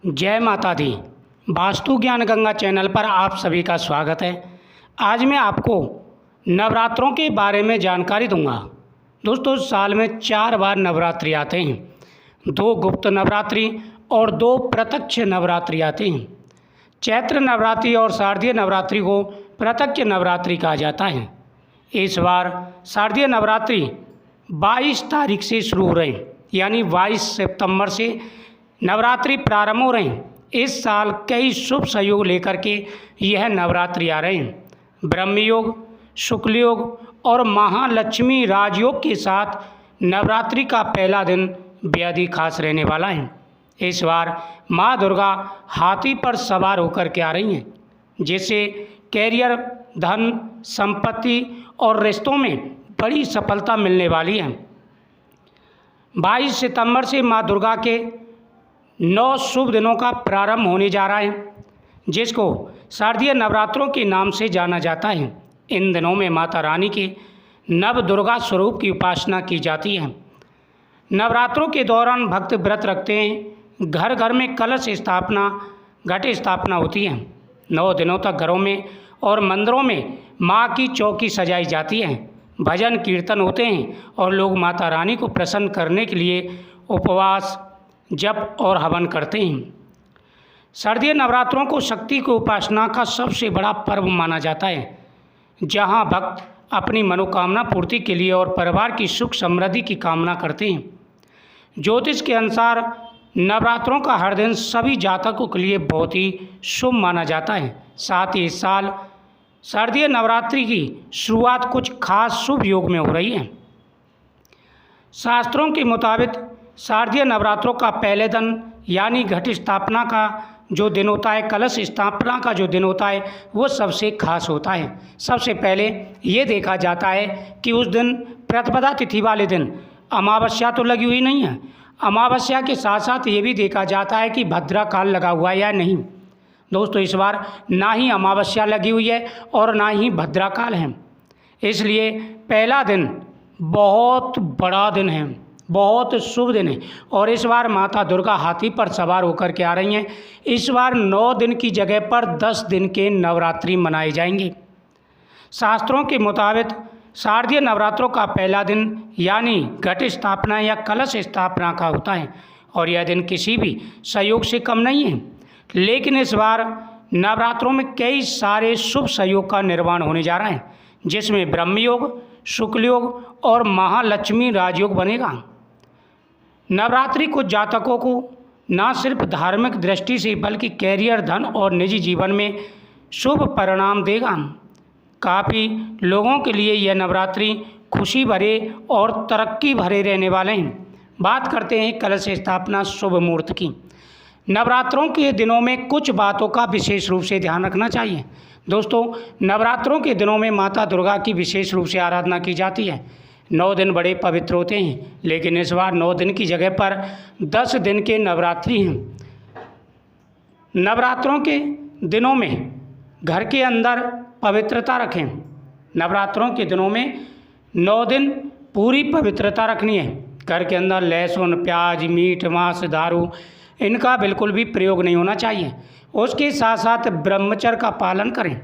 जय माता दी। वास्तु ज्ञान गंगा चैनल पर आप सभी का स्वागत है। आज मैं आपको नवरात्रों के बारे में जानकारी दूंगा। दोस्तों, साल में 4 बार नवरात्रि आते हैं। 2 गुप्त नवरात्रि और 2 प्रत्यक्ष नवरात्रि आते हैं। चैत्र नवरात्रि और शारदीय नवरात्रि को प्रत्यक्ष नवरात्रि कहा जाता है। इस बार शारदीय नवरात्रि 22 तारीख से शुरू हो रहे हैं, यानी 22 सितंबर से नवरात्रि प्रारंभ हो रहे हैं। इस साल कई शुभ संयोग लेकर के यह नवरात्रि आ रहे हैं। ब्रह्म योग, शुक्ल योग और महालक्ष्मी राजयोग के साथ नवरात्रि का पहला दिन बेहद ही खास रहने वाला है। इस बार माँ दुर्गा हाथी पर सवार होकर के आ रही हैं, जिससे कैरियर, धन, संपत्ति और रिश्तों में बड़ी सफलता मिलने वाली है। 22 सितंबर से माँ दुर्गा के 9 शुभ दिनों का प्रारंभ होने जा रहा है, जिसको शारदीय नवरात्रों के नाम से जाना जाता है। इन दिनों में माता रानी के नव दुर्गा स्वरूप की उपासना की जाती है। नवरात्रों के दौरान भक्त व्रत रखते हैं। घर घर में कलश स्थापना, घट स्थापना होती है। 9 दिनों तक घरों में और मंदिरों में माँ की चौकी सजाई जाती है। भजन कीर्तन होते हैं और लोग माता रानी को प्रसन्न करने के लिए उपवास, जप और हवन करते हैं। शारदीय नवरात्रों को शक्ति की उपासना का सबसे बड़ा पर्व माना जाता है, जहां भक्त अपनी मनोकामना पूर्ति के लिए और परिवार की सुख समृद्धि की कामना करते हैं। ज्योतिष के अनुसार नवरात्रों का हर दिन सभी जातकों के लिए बहुत ही शुभ माना जाता है। साथ ही इस साल शारदीय नवरात्रि की शुरुआत कुछ खास शुभ योग में हो रही है। शास्त्रों के मुताबिक शारदीय नवरात्रों का पहले दिन यानी घट स्थापना का जो दिन होता है, कलश स्थापना का जो दिन होता है, वो सबसे खास होता है। सबसे पहले ये देखा जाता है कि उस दिन प्रतिपदा तिथि वाले दिन अमावस्या तो लगी हुई नहीं है। अमावस्या के साथ साथ ये भी देखा जाता है कि भद्रा काल लगा हुआ है या नहीं। दोस्तों, इस बार ना ही अमावस्या लगी हुई है और ना ही भद्रा काल है, इसलिए पहला दिन बहुत बड़ा दिन है, बहुत शुभ दिन है। और इस बार माता दुर्गा हाथी पर सवार होकर के आ रही हैं। इस बार 9 दिन की जगह पर 10 दिन के नवरात्रि मनाए जाएंगे। शास्त्रों के मुताबिक शारदीय नवरात्रों का पहला दिन यानी घट स्थापना या कलश स्थापना का होता है, और यह दिन किसी भी संयोग से कम नहीं है। लेकिन इस बार नवरात्रों में कई सारे शुभ संयोग का निर्माण होने जा रहा है, जिसमें ब्रह्म योग, शुक्ल योग और महालक्ष्मी राजयोग बनेगा। नवरात्रि कुछ जातकों को न सिर्फ धार्मिक दृष्टि से बल्कि कैरियर, धन और निजी जीवन में शुभ परिणाम देगा। काफ़ी लोगों के लिए यह नवरात्रि खुशी भरे और तरक्की भरे रहने वाले हैं। बात करते हैं कलश स्थापना शुभ मुहूर्त की। नवरात्रों के दिनों में कुछ बातों का विशेष रूप से ध्यान रखना चाहिए। दोस्तों, नवरात्रों के दिनों में माता दुर्गा की विशेष रूप से आराधना की जाती है। 9 दिन बड़े पवित्र होते हैं, लेकिन इस बार 9 दिन की जगह पर 10 दिन के नवरात्रि हैं। नवरात्रों के दिनों में घर के अंदर पवित्रता रखें। नवरात्रों के दिनों में 9 दिन पूरी पवित्रता रखनी है। घर के अंदर लहसुन, प्याज, मीट, मांस, दारू इनका बिल्कुल भी प्रयोग नहीं होना चाहिए। उसके साथ साथ ब्रह्मचर्य का पालन करें।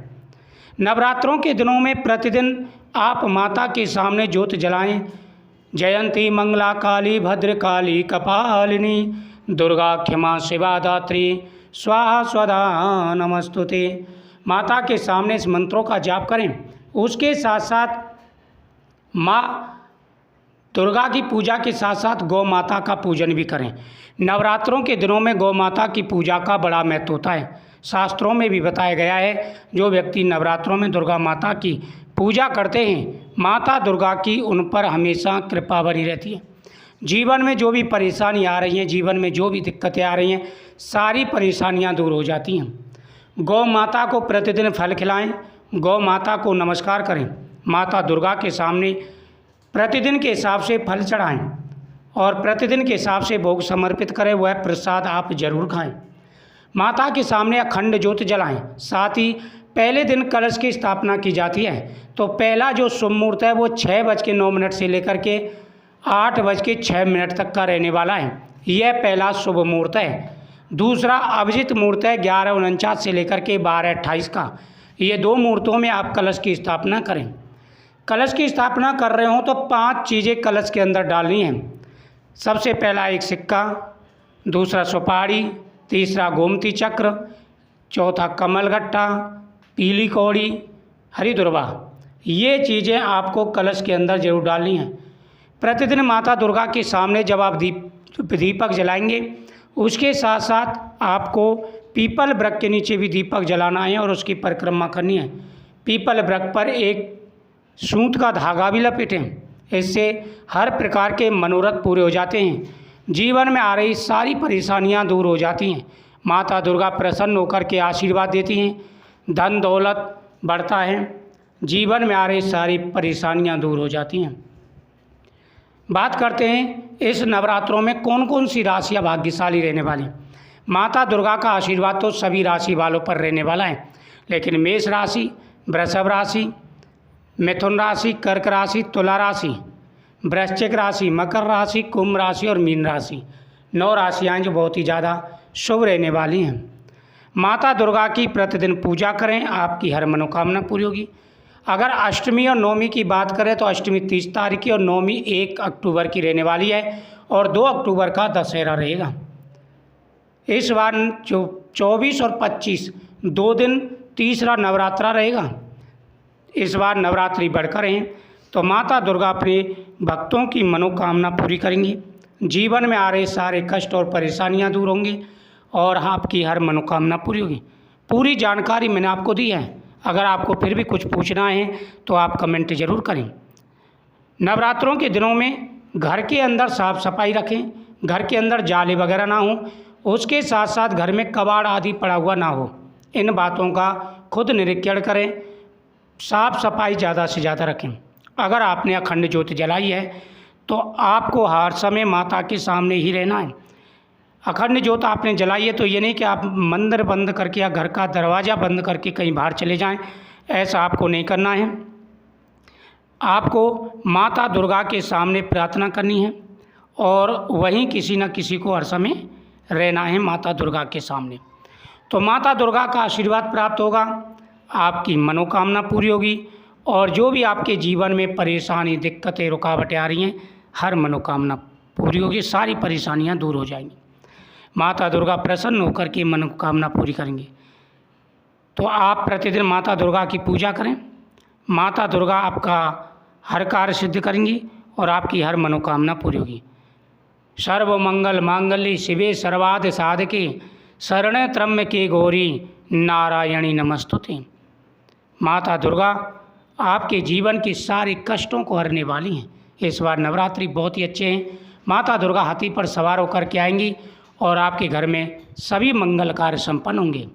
नवरात्रों के दिनों में प्रतिदिन आप माता के सामने ज्योत जलाएं। जयंती मंगला काली भद्रकाली कपालिनी दुर्गा क्षमा शिवा दात्री स्वाहा स्वधा नमस्तुते। माता के सामने इस मंत्रों का जाप करें। उसके साथ साथ माँ दुर्गा की पूजा के साथ साथ गौ माता का पूजन भी करें। नवरात्रों के दिनों में गौ माता की पूजा का बड़ा महत्व होता है। शास्त्रों में भी बताया गया है, जो व्यक्ति नवरात्रों में दुर्गा माता की पूजा करते हैं, माता दुर्गा की उन पर हमेशा कृपा बनी रहती है। जीवन में जो भी परेशानी आ रही हैं, जीवन में जो भी दिक्कतें आ रही हैं, सारी परेशानियां दूर हो जाती हैं। गौ माता को प्रतिदिन फल खिलाएं, गौ माता को नमस्कार करें। माता दुर्गा के सामने प्रतिदिन के हिसाब से फल चढ़ाएं और प्रतिदिन के हिसाब से भोग समर्पित करें। वह प्रसाद आप जरूर खाएं। माता के सामने अखंड ज्योत जलाएं। साथ ही पहले दिन कलश की स्थापना की जाती है, तो पहला जो शुभ मुहूर्त है वो 6:09 से लेकर के 8:06 तक का रहने वाला है। यह पहला शुभ मुहूर्त है। दूसरा अभिजित मुहूर्त है 11:49 से लेकर के 12:28 का। ये 2 मुहूर्तों में आप कलश की स्थापना करें। कलश की स्थापना कर रहे हो तो 5 चीज़ें कलश के अंदर डालनी हैं। सबसे पहला एक सिक्का, दूसरा सुपारी, तीसरा गोमती चक्र, चौथा कमलगट्टा, पीली कौड़ी, हरी दुर्वा। ये चीज़ें आपको कलश के अंदर जरूर डालनी हैं। प्रतिदिन माता दुर्गा के सामने जब आप दीपक जलाएंगे, उसके साथ साथ आपको पीपल वृक्ष के नीचे भी दीपक जलाना है और उसकी परिक्रमा करनी है। पीपल वृक्ष पर एक सूत का धागा भी लपेटें। इससे हर प्रकार के मनोरथ पूरे हो जाते हैं। जीवन में आ रही सारी परेशानियां दूर हो जाती हैं। माता दुर्गा प्रसन्न होकर के आशीर्वाद देती हैं, धन दौलत बढ़ता है, जीवन में आ रही सारी परेशानियां दूर हो जाती हैं। बात करते हैं इस नवरात्रों में कौन कौन सी राशियाँ भाग्यशाली रहने वाली। माता दुर्गा का आशीर्वाद तो सभी राशि वालों पर रहने वाला है, लेकिन मेष राशि, वृषभ राशि, मिथुन राशि, कर्क राशि, तुला राशि, वृश्चिक राशि, मकर राशि, कुंभ राशि और मीन राशि, 9 राशियाँ जो बहुत ही ज़्यादा शुभ रहने वाली हैं। माता दुर्गा की प्रतिदिन पूजा करें, आपकी हर मनोकामना पूरी होगी। अगर अष्टमी और नवमी की बात करें तो अष्टमी 30 तारीख की और नवमी 1 अक्टूबर की रहने वाली है और 2 अक्टूबर का दशहरा रहेगा। इस बार जो 24 और 25 2 दिन तीसरा नवरात्रा रहेगा। इस बार नवरात्रि बढ़कर हैं तो माता दुर्गा अपने भक्तों की मनोकामना पूरी करेंगी। जीवन में आ रहे सारे कष्ट और परेशानियां दूर होंगी और आपकी हर मनोकामना पूरी होगी। पूरी जानकारी मैंने आपको दी है। अगर आपको फिर भी कुछ पूछना है तो आप कमेंट ज़रूर करें। नवरात्रों के दिनों में घर के अंदर साफ़ सफाई रखें, घर के अंदर जाले वगैरह ना हो, उसके साथ साथ घर में कबाड़ आदि पड़ा हुआ ना हो। इन बातों का खुद निरीक्षण करें, साफ़ सफाई ज़्यादा से ज़्यादा रखें। अगर आपने अखंड ज्योति जलाई है तो आपको हर समय माता के सामने ही रहना है। अखंड ज्योत आपने जलाई है तो ये नहीं कि आप मंदिर बंद करके या घर का दरवाज़ा बंद करके कहीं बाहर चले जाएं, ऐसा आपको नहीं करना है। आपको माता दुर्गा के सामने प्रार्थना करनी है और वहीं किसी न किसी को हर समय रहना है माता दुर्गा के सामने। तो माता दुर्गा का आशीर्वाद प्राप्त होगा, आपकी मनोकामना पूरी होगी और जो भी आपके जीवन में परेशानी, दिक्कतें, रुकावटें आ रही हैं, हर मनोकामना पूरी होगी, सारी परेशानियां दूर हो जाएंगी। माता दुर्गा प्रसन्न होकर के मनोकामना पूरी करेंगे। तो आप प्रतिदिन माता दुर्गा की पूजा करें। माता दुर्गा आपका हर कार्य सिद्ध करेंगी और आपकी हर मनोकामना पूरी होगी। सर्वमंगल मांगल्ये शिवे सर्वार्थ साधके शरण्ये त्र्यंबके गौरी नारायणी नमस्तुते। माता दुर्गा आपके जीवन के सारे कष्टों को हरने वाली हैं। इस बार नवरात्रि बहुत ही अच्छे हैं। माता दुर्गा हाथी पर सवार होकर के आएंगी और आपके घर में सभी मंगल कार्य संपन्न होंगे।